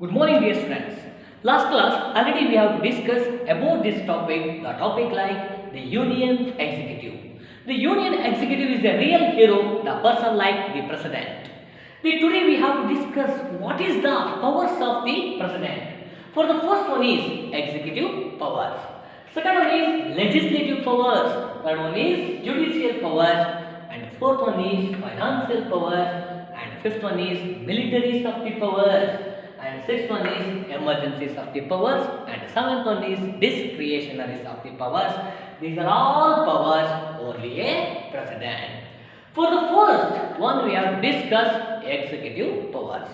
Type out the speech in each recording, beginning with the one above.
Good morning, dear students. Last class already we have discussed about this topic, the topic like the Union Executive. The Union Executive is the real hero, the person like the President. Today we have to discuss what is the powers of the President. For the first one is executive powers. Second one is legislative powers. Third one is judicial powers. And fourth one is financial powers. And fifth one is military of the powers. And sixth one is emergencies of the powers, and seventh one is discretionaries of the powers. These are all powers only a president. For the first one, we have to discuss executive powers.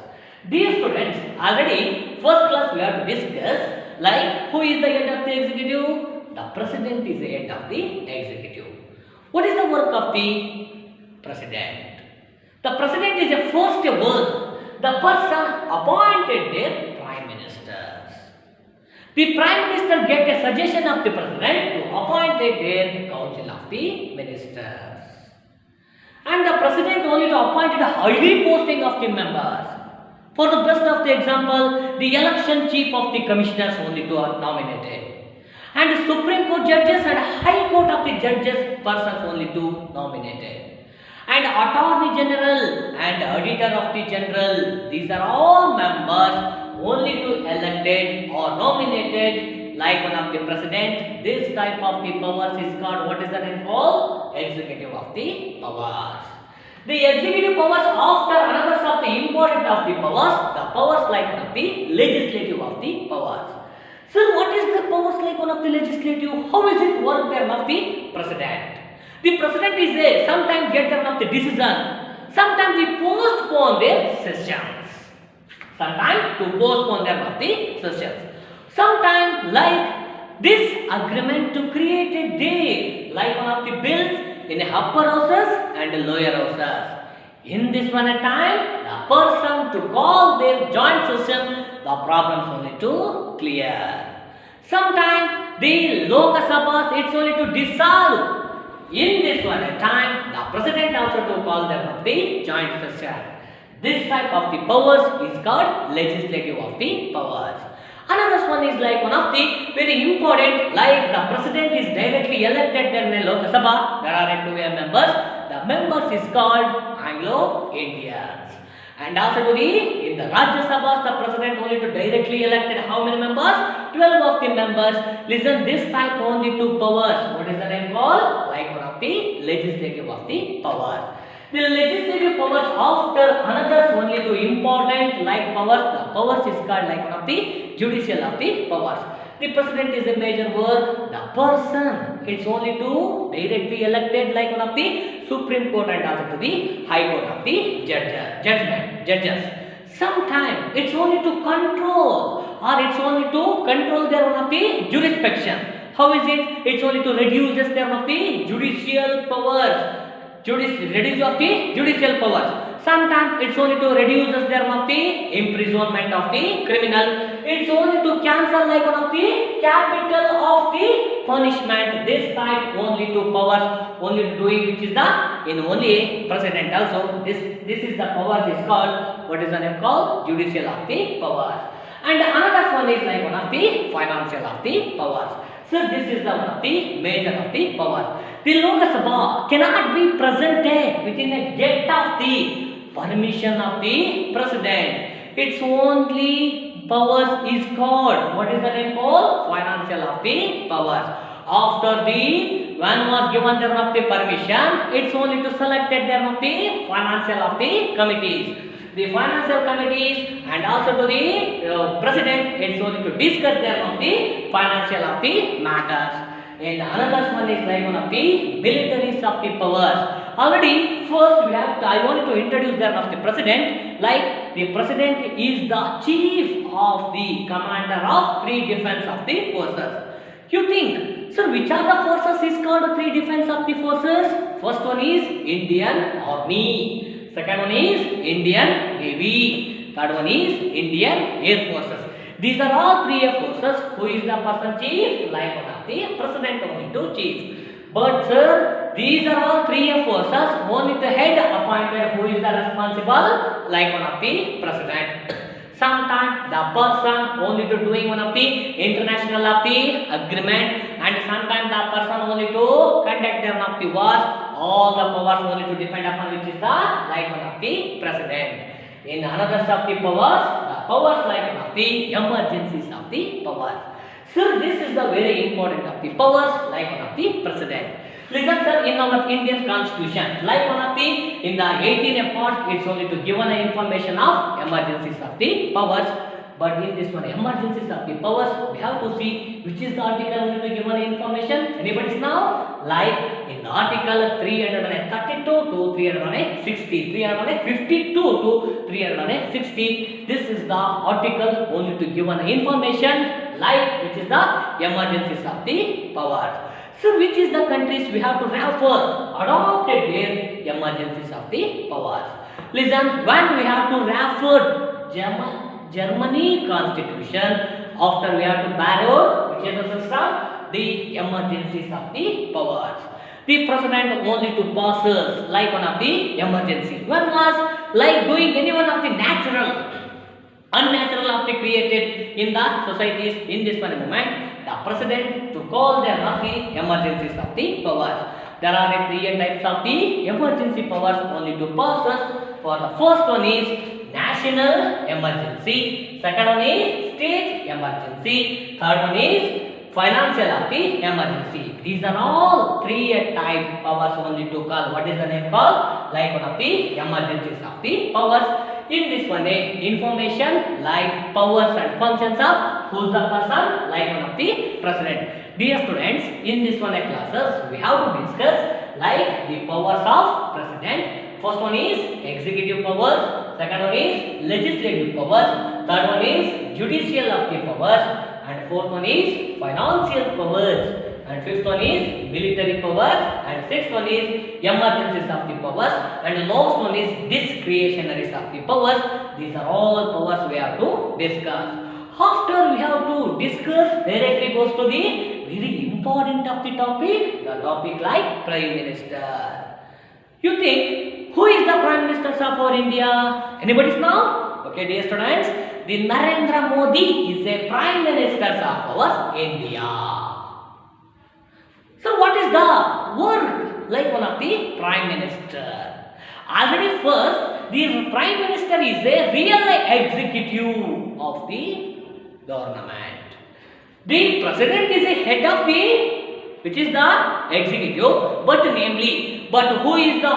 Dear students, already first class we have to discuss like who is the head of the executive? The president is the head of the executive. What is the work of the president? The president is the first one. The person appointed their prime ministers. The prime minister get a suggestion of the president to appoint their council of the ministers. And the president only to appoint the highly posting of the members. For the best of the example, the election chief of the commissioners only to are nominated. And the Supreme Court judges and High Court of the judges persons only to nominated. And Attorney General and Auditor of the General, these are all members only to elected or nominated like one of the president. This type of the powers is called, what is the name called? Executive of the powers. The executive powers after another of the important of the powers like one of the legislative of the powers. So what is the powers like one of the legislative? How is it work there of the president? The president is there, sometimes get of the decision, sometimes they postpone their sessions. Sometimes to postpone them of the sessions. Sometimes like this agreement to create a day, like one of the bills in the upper houses and the lower houses. In this one time, the person to call their joint session, the problems only to clear. Sometimes the Lok Sabhas, it's only to dissolve. In this one time, the president also to call them of the joint session. This type of the powers is called legislative of the powers. Another one is like one of the very important, like the president is directly elected in the Lok Sabha. There are 2 members. The members is called Anglo-Indians. And also to the in the Rajya Sabha, the president only to directly elected how many members? 12 of the members. Listen, this type only 2 powers. What is the name called? Like one of the legislative of the powers. The legislative powers after another only 2 important like powers. The powers is called like one of the judicial of the powers. The president is a major work. The person, it's only to directly elected like one of the Supreme Court and also to the High Court of the judges. Sometimes it's only to control or it's only to control their one of the jurisdiction. How is it? It's only to reduce their one of the judicial powers. Reduce of the judicial powers. Sometimes it's only to reduce their one of the imprisonment of the criminal. It's only to cancel like one of the capital of the punishment. This type only 2 powers only doing which is the in only a president also. This is the powers is called, what is the name called? Judicial of the powers. And another one is like one of the financial of the powers. So this is the one of the major of the powers. The Lok Sabha cannot be presented within a gate of the permission of the president. Its only powers is called, what is the name called? Financial of the powers. After the one was given them of the permission, it's only to select them of the financial of the committees. The financial committees and also to the president, it's only to discuss them of the financial of the matters. And another one is like one of the militaries of the powers. Already first we have I want to introduce them of the president. Like the president is the chief of the commander of 3 defense of the forces. You think, so which are the forces is called 3 defense of the forces? First one is Indian Army. Second one is Indian Navy. Third one is Indian Air Forces. These are all 3 forces. Who is the person chief? Like one of the president only to chief. But sir, these are all 3 forces. Only the head appointed who is the responsible like one of the president. Sometimes the person only to doing one of the international of the agreement, and sometimes the person only to conduct them of the wars. All the powers only to depend upon which is the like one of the president. In another of the powers like one of the emergencies of the powers. So this is the very important of the powers like one of the president. Listen sir, in our Indian constitution, like one of the in the 18th part, it's only to given an information of emergencies of the powers. But in this one, emergencies of the powers, we have to see which is the article only to given information. Anybody know? Like in the article 332 to 360, 352 to 360. This is the article only to given information, like which is the emergencies of the powers. So which is the countries we have to refer adopted their emergencies of the powers. Listen, when we have to refer Germany constitution, after we have to borrow which is the system, the emergencies of the powers. The president only to passes like one of the emergency. One was like doing any one of the unnatural of the created in the societies in this one moment. The president to call them of the emergencies of the powers. There are three types of the emergency powers only to passes. For the first one is national emergency, second one is state emergency, third one is financial of the emergency. These are all three type powers only to call. What is the name called? Like one of the emergencies of the powers. In this one, information like powers and functions of who's the person, like one of the president. Dear students, in this one classes, we have to discuss like the powers of president. First one is executive powers, second one is legislative powers, third one is judicial of the powers, and fourth one is financial powers. And fifth one is military powers, and sixth one is emergencies of the powers, and last one is discretionaries of the powers. These are all powers we have to discuss. After we have to discuss, directly goes to the very important of the topic like Prime Minister. You think who is the Prime Minister of our India? Anybody know? Okay, dear students, the Narendra Modi is a Prime Minister of our India. So what is the work like one of the Prime Minister? Already first, the Prime Minister is a real executive of the government. The President is a head of the, which is the executive, but who is the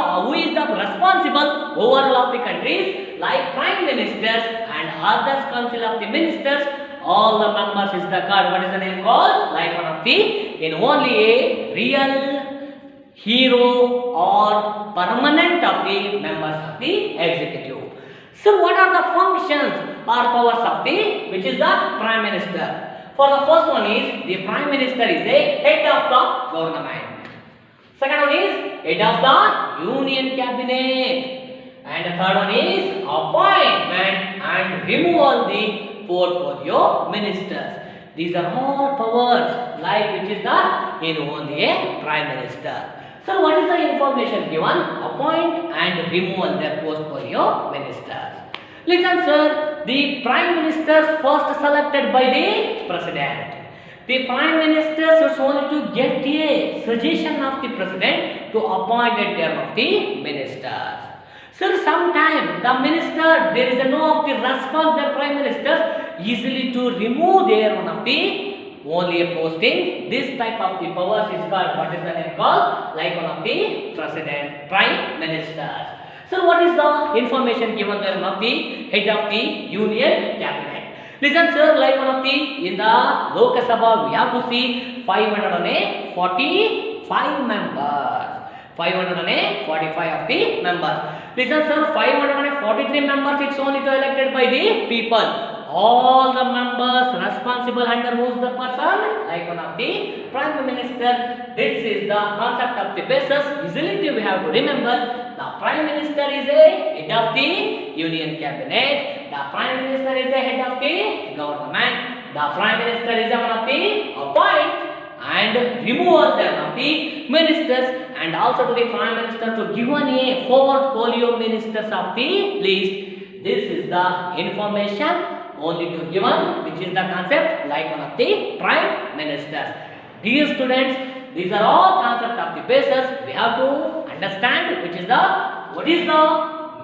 responsible overall of the countries like Prime Ministers and others Council of the Ministers. All the members is the called. What is the name called? Like one of the in only a real hero or permanent of the members of the executive. So what are the functions or powers of the which is the Prime Minister? For the first one is the Prime Minister is a head of the government. Second one is head of the Union Cabinet. And the third one is appointment and removal the portfolio ministers. These are all powers like which is the in only a Prime Minister. So what is the information given? Appoint and remove their portfolio ministers. Listen sir, the Prime Ministers first selected by the President. The Prime Minister is only to get a suggestion of the President to appoint a term of the ministers. So sometimes the minister, there is no of the response the Prime Minister easily to remove their one of the only a posting. This type of the powers is called, what is the name called? Like one of the President, Prime Ministers. So what is the information given there one of the head of the Union Cabinet? Listen sir, like one of the in the Lok Sabha we have to see 545 members. 545 of the members. Listen sir, 543 members it's only to elected by the people. All the members responsible under who's the person? Like one of the Prime Minister. This is the concept of the basis. Easily we have to remember. The Prime Minister is a head of the Union Cabinet. The Prime Minister is a head of the government. The Prime Minister is one of the appoint and remove them of the ministers, and also to the Prime Minister to give a portfolio ministers of the list. This is the information only to given, which is the concept like one of the prime ministers. Dear students, these are all concepts of the basis we have to understand, which is the what is the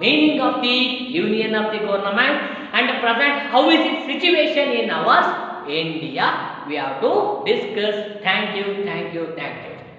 meaning of the union of the government and present how is its situation in our India. We have to discuss. Thank you, thank you, thank you.